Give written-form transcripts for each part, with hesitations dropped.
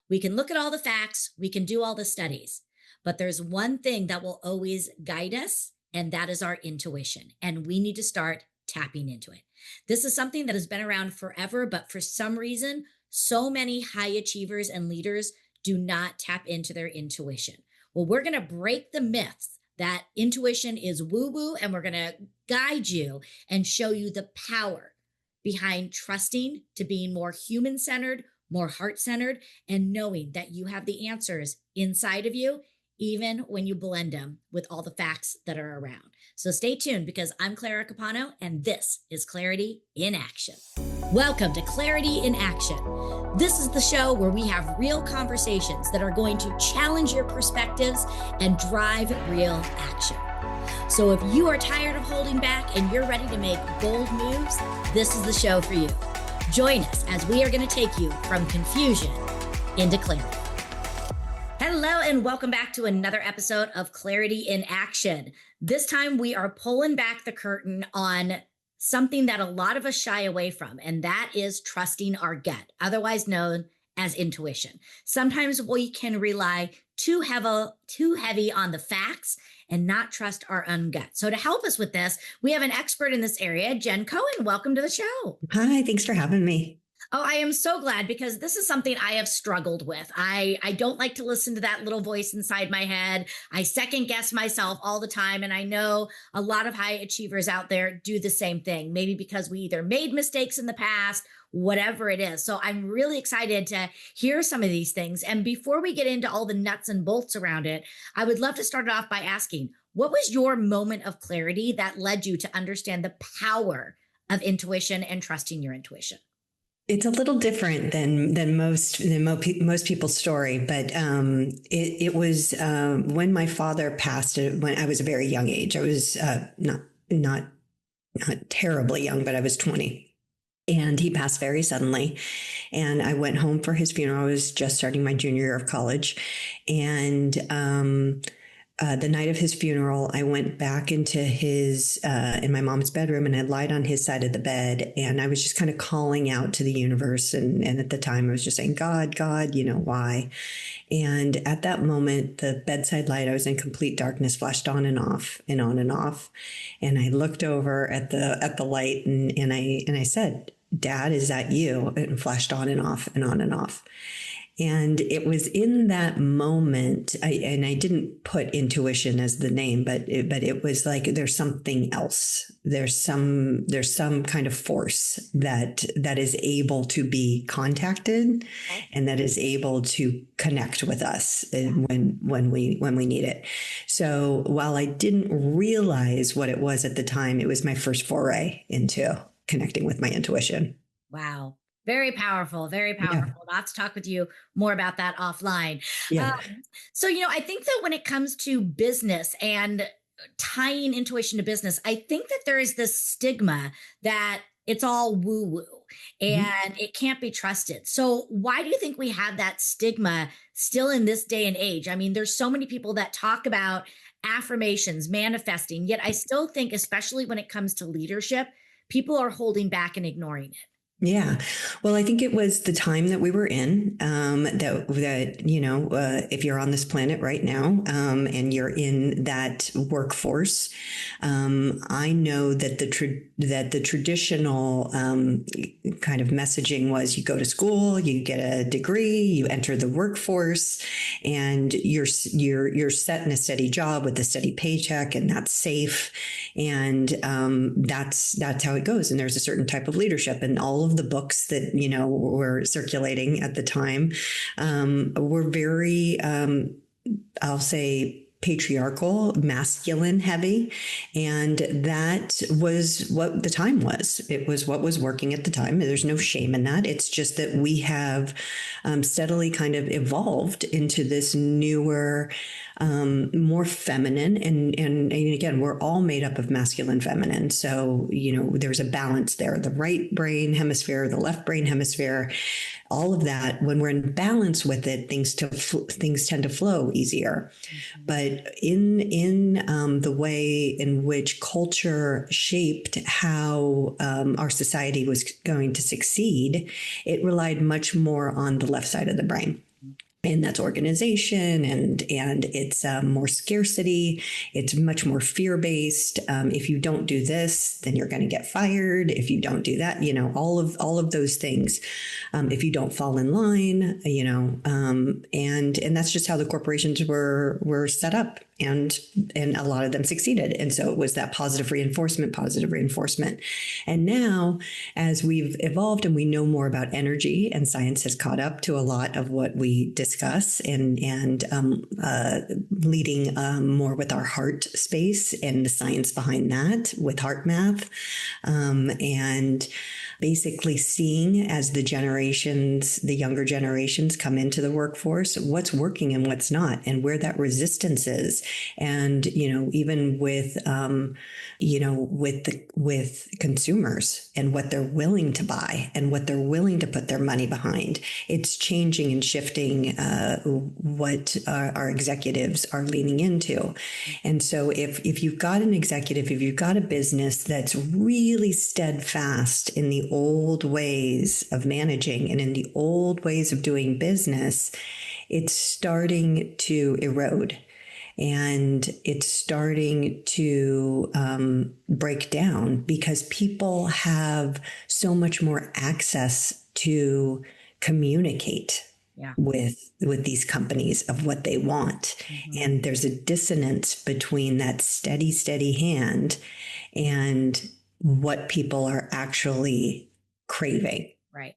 We can look at all the facts, we can do all the studies, but there's one thing that will always guide us, and that is our intuition. And we need to start tapping into it. This is something that has been around forever, but for some reason, so many high achievers and leaders do not tap into their intuition. Well, we're going to break the myths that intuition is woo woo, and we're going to guide you and show you the power behind trusting to being more human centered, more heart centered, and knowing that you have the answers inside of you, even when you blend them with all the facts that are around. So stay tuned, because I'm Clara Capano, and this is Clarity in Action. Welcome to Clarity in Action. This is the show where we have real conversations that are going to challenge your perspectives and drive real action. So if you are tired of holding back and you're ready to make bold moves, this is the show for you. Join us as we are going to take you from confusion into clarity. Hello, and welcome back to another episode of Clarity in Action. This time we are pulling back the curtain on something that a lot of us shy away from, and that is trusting our gut, otherwise known as intuition. Sometimes we can rely too heavy on the facts and not trust our own gut. So to help us with this, we have an expert in this area, Jenn Cohen. Welcome to the show. Hi, thanks for having me. Oh, I am so glad, because this is something I have struggled with. I don't like to listen to that little voice inside my head. I second guess myself all the time. And I know a lot of high achievers out there do the same thing, maybe because we either made mistakes in the past, whatever it is. So I'm really excited to hear some of these things. And before we get into all the nuts and bolts around it, I would love to start it off by asking, what was your moment of clarity that led you to understand the power of intuition and trusting your intuition? It's a little different than most people's story, but it was when my father passed. When I was a very young age, I was not terribly young, but I was 20, and he passed very suddenly. And I went home for his funeral. I was just starting my junior year of college, and the night of his funeral, I went back into in my mom's bedroom, and I lied on his side of the bed. And I was just kind of calling out to the universe. And at the time I was just saying, God, why? And at that moment, the bedside light, I was in complete darkness, flashed on and off and on and off. And I looked over at the light, and I said, Dad, is that you? And flashed on and off and on and off. And it was in that moment, I didn't put intuition as the name, but it was like, there's something else. There's some kind of force that is able to be contacted, and that is able to connect with us when we need it. So while I didn't realize what it was at the time, it was my first foray into connecting with my intuition. Wow. Very powerful, very powerful. Yeah. I'll have to talk with you more about that offline. Yeah. So, I think that when it comes to business and tying intuition to business, I think that there is this stigma that it's all woo-woo and it can't be trusted. So why do you think we have that stigma still in this day and age? I mean, there's so many people that talk about affirmations, manifesting, yet I still think, especially when it comes to leadership, people are holding back and ignoring it. Yeah. Well, I think it was the time that we were in, if you're on this planet right now, and you're in that workforce, I know that the traditional kind of messaging was, you go to school, you get a degree, you enter the workforce, and you're set in a steady job with a steady paycheck, and that's safe. And that's how it goes. And there's a certain type of leadership, and all of the books that, were circulating at the time, were very, I'll say, patriarchal, masculine heavy. And that was what the time was. It was what was working at the time. There's no shame in that. It's just that we have steadily kind of evolved into this newer, more feminine. And again, we're all made up of masculine, feminine. So, there's a balance there. The right brain hemisphere, the left brain hemisphere, all of that, when we're in balance with it, things tend to flow easier. But in the way in which culture shaped how our society was going to succeed, it relied much more on the left side of the brain. And that's organization, and it's more scarcity. It's much more fear based. If you don't do this, then you're going to get fired. If you don't do that, all of those things. If you don't fall in line, and that's just how the corporations were set up, and a lot of them succeeded. And so it was that positive reinforcement. And now, as we've evolved and we know more about energy, and science has caught up to a lot of what we discuss, and leading more with our heart space and the science behind that with heart math, and basically seeing as the younger generations come into the workforce, what's working and what's not, and where that resistance is. And, even with consumers and what they're willing to buy and what they're willing to put their money behind, it's changing and shifting what our executives are leaning into. And so if you've got an executive, if you've got a business that's really steadfast in the old ways of managing and in the old ways of doing business, it's starting to erode. And it's starting to break down because people have so much more access to communicate with these companies of what they want. Mm-hmm. And there's a dissonance between that steady hand and what people are actually craving. Right.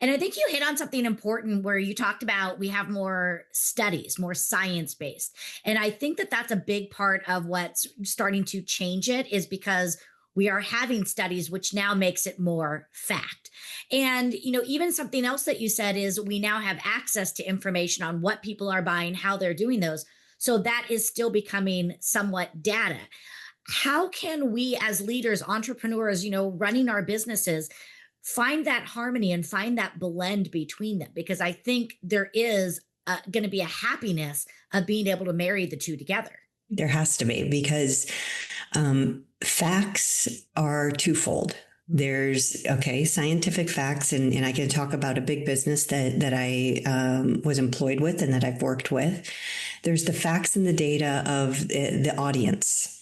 And I think you hit on something important where you talked about we have more studies, more science-based. And I think that that's a big part of what's starting to change it, is because we are having studies, which now makes it more fact. And, even something else that you said is we now have access to information on what people are buying, how they're doing those. So that is still becoming somewhat data. How can we as leaders, entrepreneurs, running our businesses, find that harmony and find that blend between them? Because I think there is going to be a happiness of being able to marry the two together. There has to be, because facts are twofold. There's scientific facts, and I can talk about a big business that I was employed with and that I've worked with. There's the facts and the data of the audience.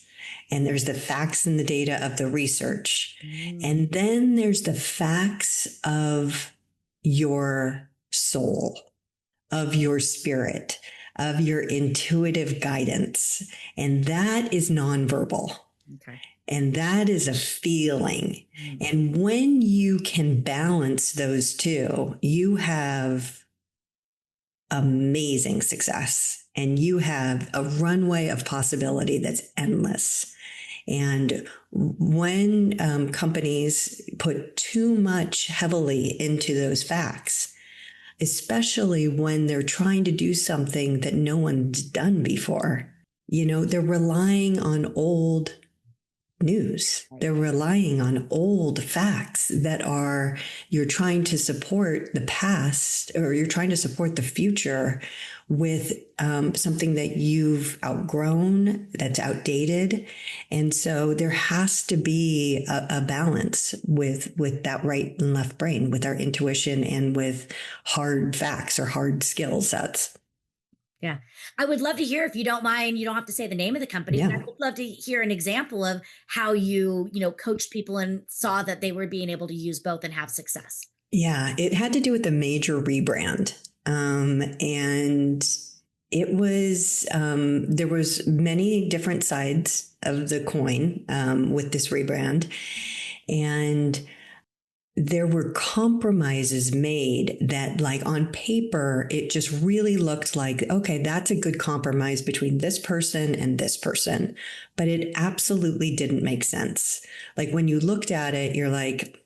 And there's the facts and the data of the research. And then there's the facts of your soul, of your spirit, of your intuitive guidance. And that is nonverbal. Okay. And that is a feeling. And when you can balance those two, you have amazing success, and you have a runway of possibility that's endless. And when companies put too much heavily into those facts, especially when they're trying to do something that no one's done before, they're relying on old news. They're relying on old facts that you're trying to support the past, or you're trying to support the future with something that you've outgrown, that's outdated. And so there has to be a balance with that right and left brain, with our intuition and with hard facts or hard skill sets. Yeah. I would love to hear, if you don't mind, you don't have to say the name of the company, but I would love to hear an example of how you coached people and saw that they were being able to use both and have success. Yeah, it had to do with a major rebrand. And it was, there was many different sides of the coin with this rebrand. And there were compromises made that, like, on paper, it just really looked like, okay, that's a good compromise between this person and this person. But it absolutely didn't make sense. Like, when you looked at it, you're like,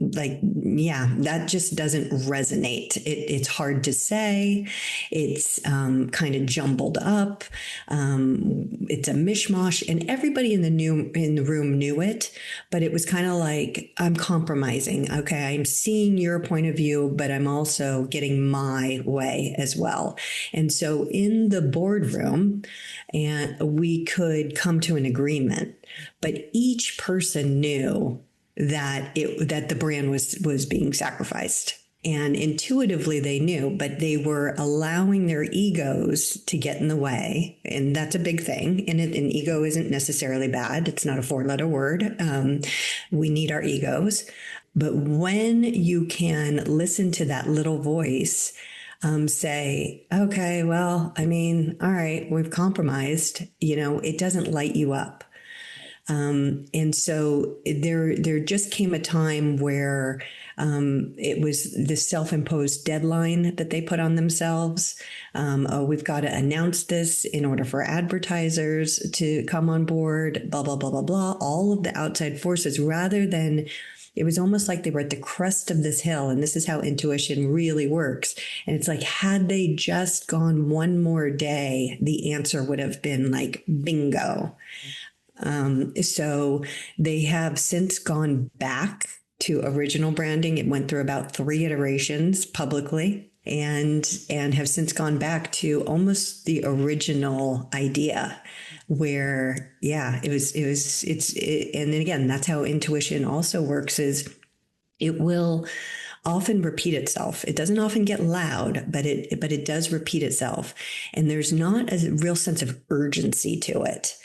that just doesn't resonate. It's hard to say. It's kind of jumbled up. It's a mishmash, and everybody in the room knew it. But it was kind of like, I'm compromising. Okay, I'm seeing your point of view, but I'm also getting my way as well. And so in the boardroom, and we could come to an agreement, but each person knew that the brand was being sacrificed. And intuitively they knew, but they were allowing their egos to get in the way. And that's a big thing. And an ego isn't necessarily bad. It's not a 4-letter word. We need our egos. But when you can listen to that little voice, say, okay, well, I mean, all right, we've compromised, it doesn't light you up. And so there just came a time where it was this self-imposed deadline that they put on themselves. Oh, we've got to announce this in order for advertisers to come on board, blah, blah, blah, blah, blah, all of the outside forces, rather than it was almost like they were at the crest of this hill. And this is how intuition really works. And it's like, had they just gone one more day, the answer would have been like, bingo. So they have since gone back to original branding. It went through about 3 iterations publicly, and have since gone back to almost the original idea, where and then again, that's how intuition also works, is it will often repeat itself. It doesn't often get loud, but it does repeat itself, and there's not a real sense of urgency to it.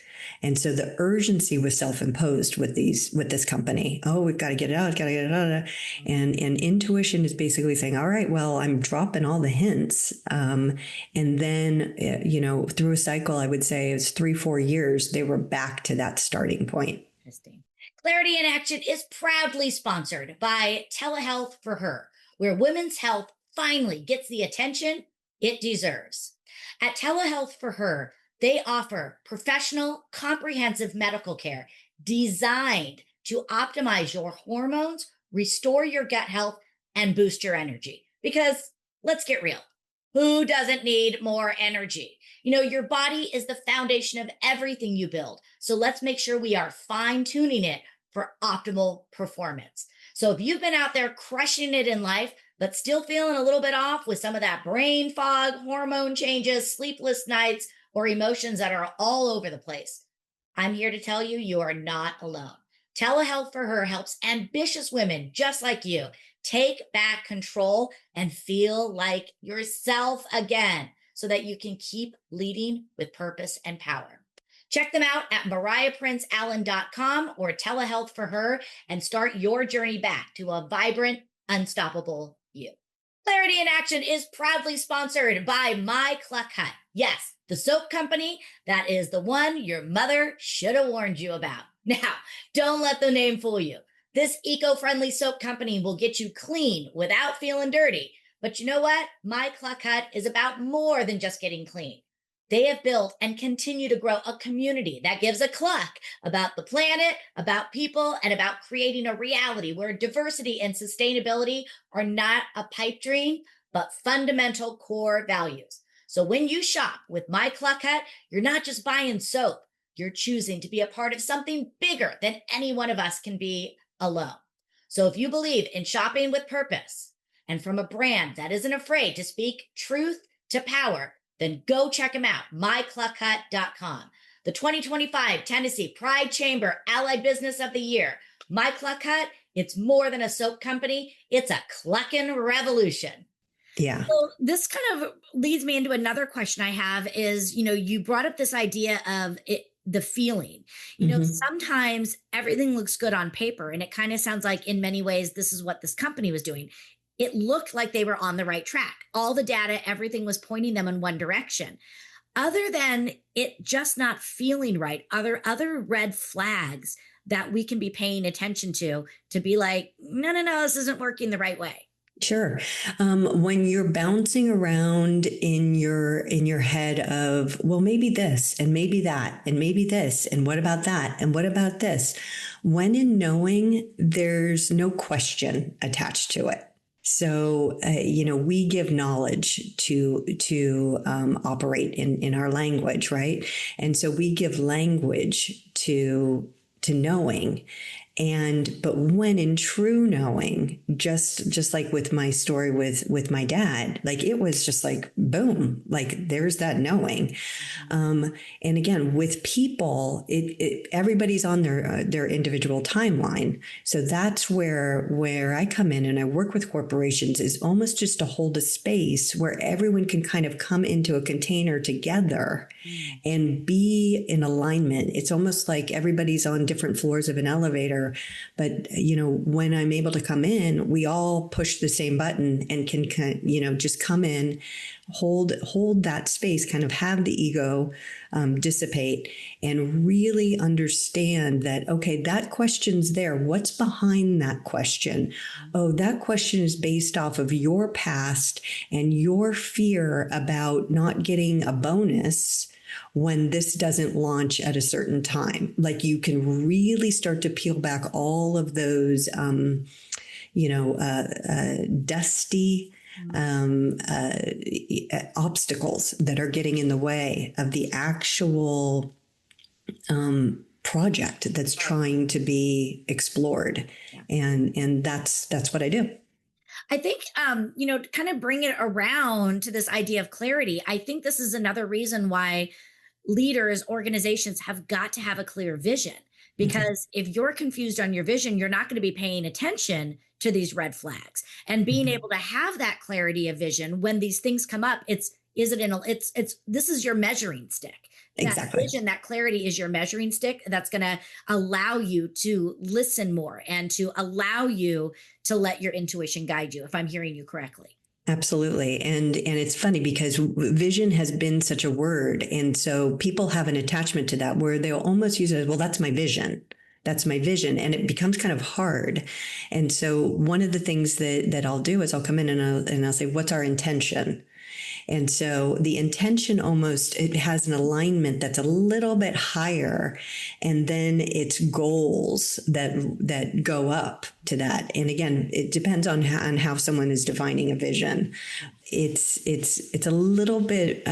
And so the urgency was self-imposed with this company. Oh, we've got to get it out, got to get it out. And intuition is basically saying, all right, well, I'm dropping all the hints. And then, through a cycle, I would say it's 3-4 years, they were back to that starting point. Interesting. Clarity in Action is proudly sponsored by Telehealth for Her, where women's health finally gets the attention it deserves. At Telehealth for Her, they offer professional, comprehensive medical care designed to optimize your hormones, restore your gut health, and boost your energy. Because let's get real. Who doesn't need more energy? Your body is the foundation of everything you build. So let's make sure we are fine-tuning it for optimal performance. So if you've been out there crushing it in life, but still feeling a little bit off with some of that brain fog, hormone changes, sleepless nights, or emotions that are all over the place, I'm here to tell you, you are not alone. Telehealth for Her helps ambitious women just like you take back control and feel like yourself again, so that you can keep leading with purpose and power. Check them out at mariahprinceallen.com or Telehealth for Her and start your journey back to a vibrant, unstoppable you. Clarity in Action is proudly sponsored by My Cluck Hut. Yes, the soap company that is the one your mother should have warned you about. Now, don't let the name fool you. This eco-friendly soap company will get you clean without feeling dirty. But you know what? My Cluck Hut is about more than just getting clean. They have built and continue to grow a community that gives a cluck about the planet, about people, and about creating a reality where diversity and sustainability are not a pipe dream, but fundamental core values. So when you shop with My Cluck Hut, you're not just buying soap. You're choosing to be a part of something bigger than any one of us can be alone. So if you believe in shopping with purpose and from a brand that isn't afraid to speak truth to power, then go check them out, mycluckhut.com. The 2025 Tennessee Pride Chamber Allied Business of the Year. My Cluck Hut, it's more than a soap company. It's a clucking revolution. Yeah. So this kind of leads me into another question I have is, you brought up this idea of it, the feeling, sometimes everything looks good on paper, and it kind of sounds like in many ways, this is what this company was doing. It looked like they were on the right track. All the data, everything was pointing them in one direction. Other than it just not feeling right, are there other red flags that we can be paying attention to be like, no, this isn't working the right way? Sure. When you're bouncing around in your head of, well, maybe this and maybe that and maybe this and what about that and what about this, when in knowing, there's no question attached to it. So, we give knowledge to operate in our language, right? And so we give language to knowing. But when in true knowing, just like with my story with my dad, like it was just like boom, like there's that knowing. And again, with people, everybody's on their individual timeline. So that's where I come in and I work with corporations, is almost just to hold a space where everyone can kind of come into a container together and be in alignment. It's almost like everybody's on different floors of an elevator, but when I'm able to come in, we all push the same button and can just come in, hold that space, kind of have the ego dissipate, and really understand that, okay, that question's there. What's behind that question? Oh, that question is based off of your past and your fear about not getting a bonus when this doesn't launch at a certain time. Like, you can really start to peel back all of those, dusty obstacles that are getting in the way of the actual project that's trying to be explored. And that's what I do. I think, to kind of bring it around to this idea of clarity, I think this is another reason why leaders, organizations have got to have a clear vision. Because if you're confused on your vision, you're not going to be paying attention to these red flags. And being able to have that clarity of vision when these things come up, this is your measuring stick. Exactly. That vision, that clarity is your measuring stick that's going to allow you to listen more and to allow you to let your intuition guide you, if I'm hearing you correctly. Absolutely. And it's funny because vision has been such a word. And so people have an attachment to that where they'll almost use it as, well, that's my vision. That's my vision. And it becomes kind of hard. And so one of the things that I'll do is I'll come in and I'll say, what's our intention? And so the intention it has an alignment that's a little bit higher, and then it's goals that go up to that. And again, it depends on how someone is defining a vision. It's a little bit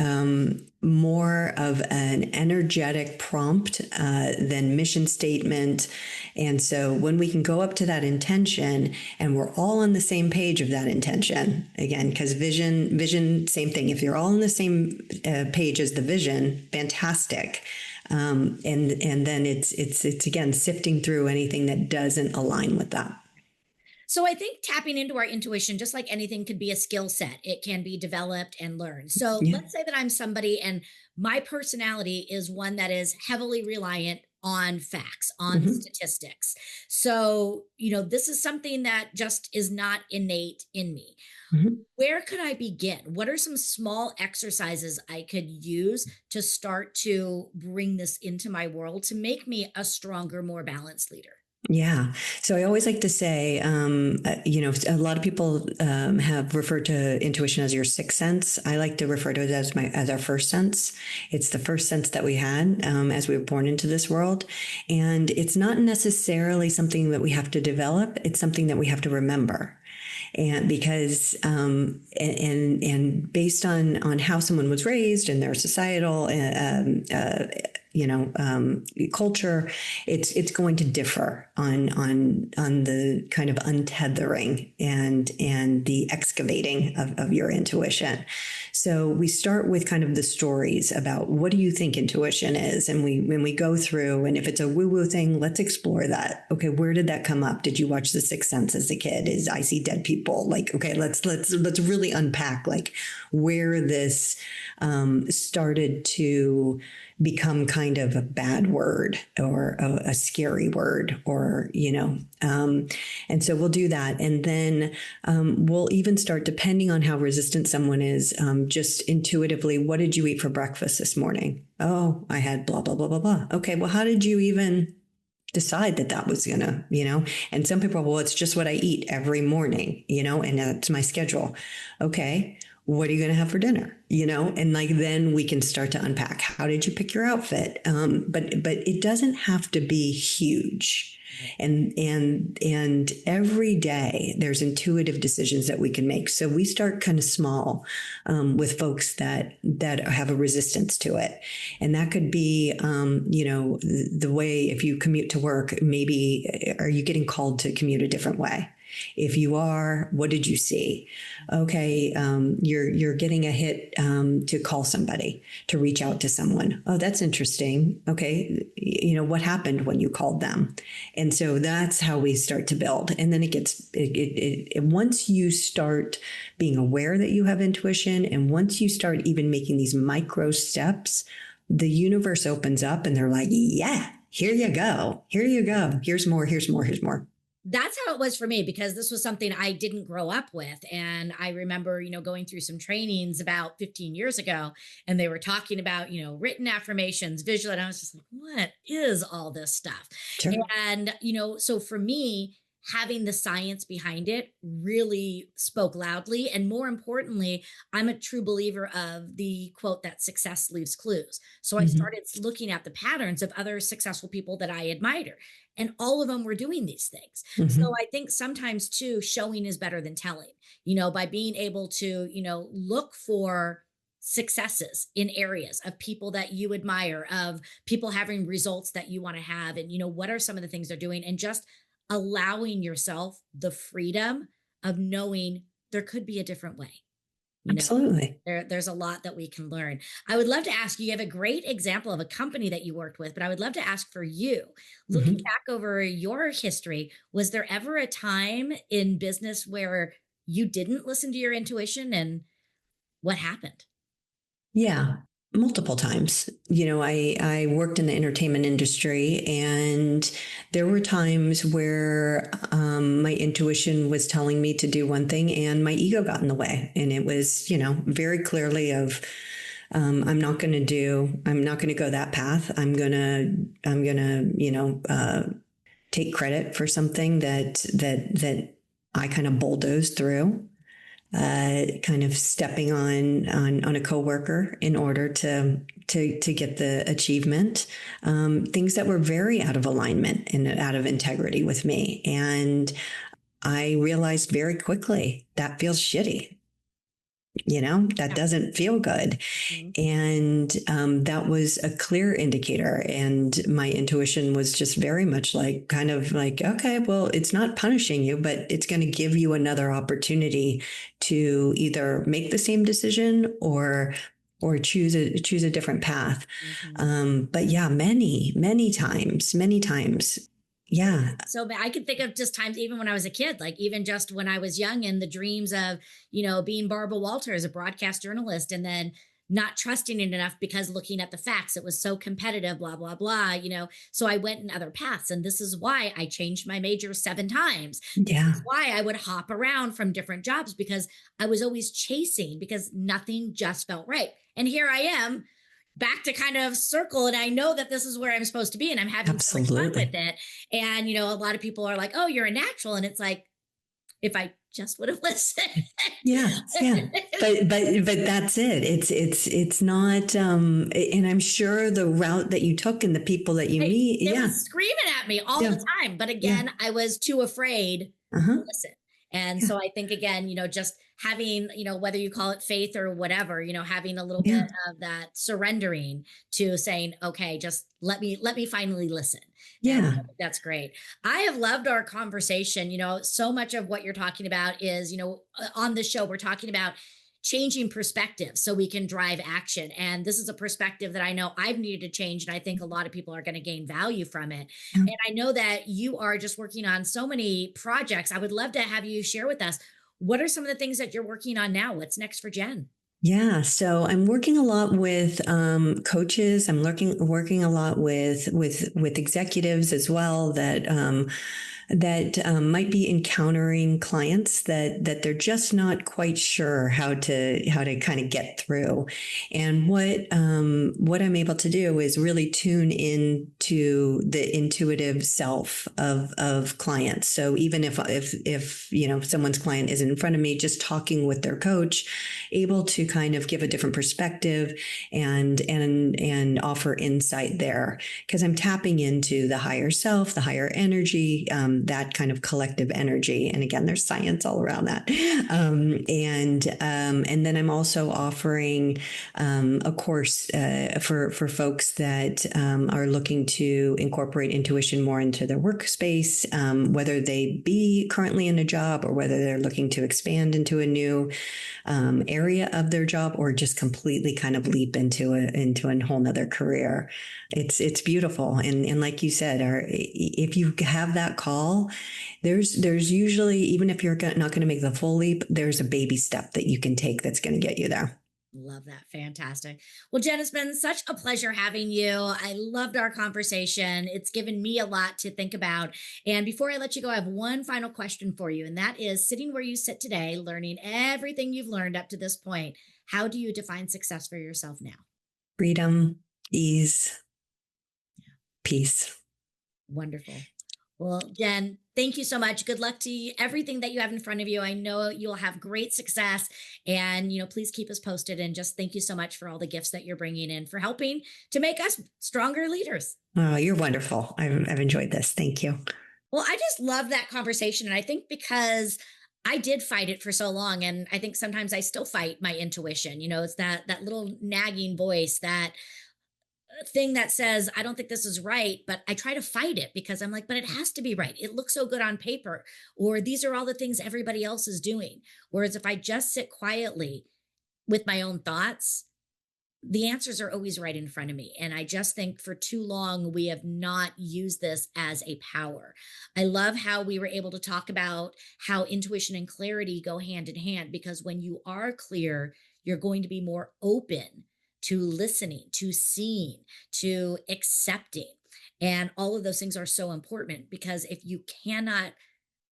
more of an energetic prompt than mission statement. And so when we can go up to that intention and we're all on the same page of that intention, again, because vision, same thing. If you're all on the same page as the vision, fantastic. And then it's again sifting through anything that doesn't align with that. So I think tapping into our intuition, just like anything, could be a skill set. It can be developed and learned. So let's say that I'm somebody and my personality is one that is heavily reliant on facts, on statistics. So, this is something that just is not innate in me. Where could I begin? What are some small exercises I could use to start to bring this into my world to make me a stronger, more balanced leader? Yeah. So I always like to say, a lot of people have referred to intuition as your sixth sense. I like to refer to it as our first sense. It's the first sense that we had as we were born into this world. And it's not necessarily something that we have to develop. It's something that we have to remember. And because and based on how someone was raised and their societal culture, it's going to differ on the kind of untethering and the excavating of your intuition. So we start with kind of the stories about, what do you think intuition is? And when we go through, and if it's a woo-woo thing, let's explore that. Okay, where did that come up? Did you watch The Sixth Sense as a kid? Is I see dead people? Like, okay, let's really unpack like where this started to become kind of a bad word or a scary word, or, and so we'll do that. And then we'll even start, depending on how resistant someone is, just intuitively, what did you eat for breakfast this morning? Oh, I had blah, blah, blah, blah, blah. Okay, well, how did you even decide that was gonna, and some people, well, it's just what I eat every morning, and that's my schedule. Okay. what are you going to have for dinner? And like, then we can start to unpack. How did you pick your outfit? But it doesn't have to be huge. And every day there's intuitive decisions that we can make. So we start kind of small with folks that have a resistance to it, and that could be the way, if you commute to work, maybe are you getting called to commute a different way? If you are, what did you see? Okay, you're getting a hit to call somebody, to reach out to someone. Oh, that's interesting. Okay, what happened when you called them? And so that's how we start to build. And then once you start being aware that you have intuition, and once you start even making these micro steps, the universe opens up and they're like, yeah, here you go. Here you go. Here's more, here's more, here's more. That's how it was for me, because this was something I didn't grow up with. And I remember, going through some trainings about 15 years ago, and they were talking about, written affirmations, visual. And I was just like, what is all this stuff? Sure. And, so for me, having the science behind it really spoke loudly. And more importantly, I'm a true believer of the quote that success leaves clues. So I started looking at the patterns of other successful people that I admire, and all of them were doing these things. So I think sometimes too, showing is better than telling, by being able to, look for successes in areas of people that you admire, of people having results that you want to have. And, what are some of the things they're doing, and just allowing yourself the freedom of knowing there could be a different way. Absolutely. There's a lot that we can learn. I would love to ask you have a great example of a company that you worked with, but I would love to ask for you, looking back over your history, was there ever a time in business where you didn't listen to your intuition, and what happened? Yeah, multiple times. I worked in the entertainment industry, and there were times where my intuition was telling me to do one thing, and my ego got in the way. And it was, very clearly of, I'm not going to go that path. I'm going to, take credit for something that I kind of bulldozed through. Kind of stepping on a coworker in order to get the achievement, things that were very out of alignment and out of integrity with me. And I realized very quickly that feels shitty. That doesn't feel good. And that was a clear indicator. And my intuition was just very much kind of like, okay, well, it's not punishing you, but it's going to give you another opportunity to either make the same decision or choose a different path. But yeah, many times. Yeah. So I could think of just times, even when I was a kid, like even just when I was young, and the dreams of, being Barbara Walter as a broadcast journalist, and then not trusting it enough because looking at the facts, it was so competitive, blah, blah, blah, So I went in other paths. And this is why I changed my major 7 times. This is why I would hop around from different jobs, because I was always chasing, because nothing just felt right. And here I am, back to kind of circle, and I know that this is where I'm supposed to be, and I'm having so much fun with it. And a lot of people are like, oh, you're a natural. And it's like, if I just would have listened. Yeah. But that's it. It's not, and I'm sure the route that you took and the people that you meet. It was screaming at me all the time. But again, I was too afraid to listen. And so I think, again, just having, whether you call it faith or whatever, having a little bit of that surrendering to saying, okay, just let me finally listen. Yeah. That's great. I have loved our conversation. So much of what you're talking about is, on the show, we're talking about changing perspective so we can drive action. And this is a perspective that I know I've needed to change. And I think a lot of people are going to gain value from it. And I know that you are just working on so many projects. I would love to have you share with us, what are some of the things that you're working on now? What's next for Jenn? Yeah, so I'm working a lot with coaches. I'm working a lot with executives as well that that might be encountering clients that they're just not quite sure how to kind of get through. And what I'm able to do is really tune into the intuitive self of clients. So even if someone's client is in front of me, just talking with their coach, able to kind of give a different perspective and offer insight there, because I'm tapping into the higher self, the higher energy, that kind of collective energy. And again, there's science all around that. And then I'm also offering a course for folks that are looking to incorporate intuition more into their workspace, whether they be currently in a job or whether they're looking to expand into a new area of their job, or just completely kind of leap into a whole nother career. It's beautiful. And like you said, if you have that call, there's usually, even if you're not going to make the full leap, there's a baby step that you can take that's going to get you there. Love that. Fantastic. Well, Jenn, it's been such a pleasure having you. I loved our conversation. It's given me a lot to think about. And before I let you go, I have one final question for you. And that is, sitting where you sit today, learning everything you've learned up to this point, how do you define success for yourself now? Freedom, ease, peace. Wonderful. Well, Jenn, thank you so much. Good luck to you, everything that you have in front of you. I know you'll have great success, and, please keep us posted. And just thank you so much for all the gifts that you're bringing in, for helping to make us stronger leaders. Oh, you're wonderful. I've enjoyed this. Thank you. Well, I just love that conversation. And I think because I did fight it for so long, and I think sometimes I still fight my intuition. It's that little nagging voice, that thing that says, I don't think this is right, but I try to fight it because I'm like, but it has to be right. It looks so good on paper, or these are all the things everybody else is doing. Whereas if I just sit quietly with my own thoughts, the answers are always right in front of me. And I just think for too long, we have not used this as a power. I love how we were able to talk about how intuition and clarity go hand in hand, because when you are clear, you're going to be more open to listening, to seeing, to accepting. And all of those things are so important, because if you cannot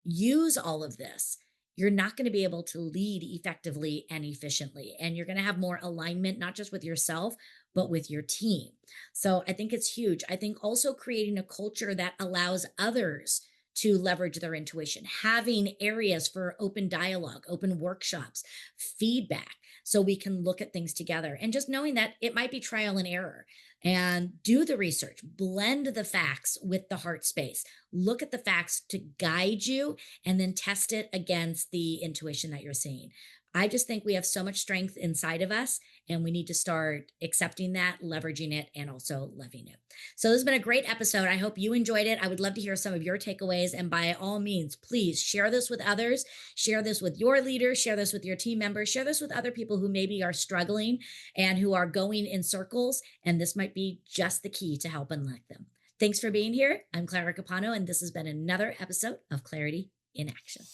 use all of this, you're not going to be able to lead effectively and efficiently. And you're going to have more alignment, not just with yourself, but with your team. So I think it's huge. I think also creating a culture that allows others to leverage their intuition, having areas for open dialogue, open workshops, feedback, so we can look at things together, and just knowing that it might be trial and error, and do the research, blend the facts with the heart space, look at the facts to guide you, and then test it against the intuition that you're seeing. I just think we have so much strength inside of us, and we need to start accepting that, leveraging it, and also loving it. So this has been a great episode. I hope you enjoyed it. I would love to hear some of your takeaways. And by all means, please share this with others. Share this with your leaders. Share this with your team members. Share this with other people who maybe are struggling and who are going in circles. And this might be just the key to help unlock them. Thanks for being here. I'm Clara Capano, and this has been another episode of Clarity in Action.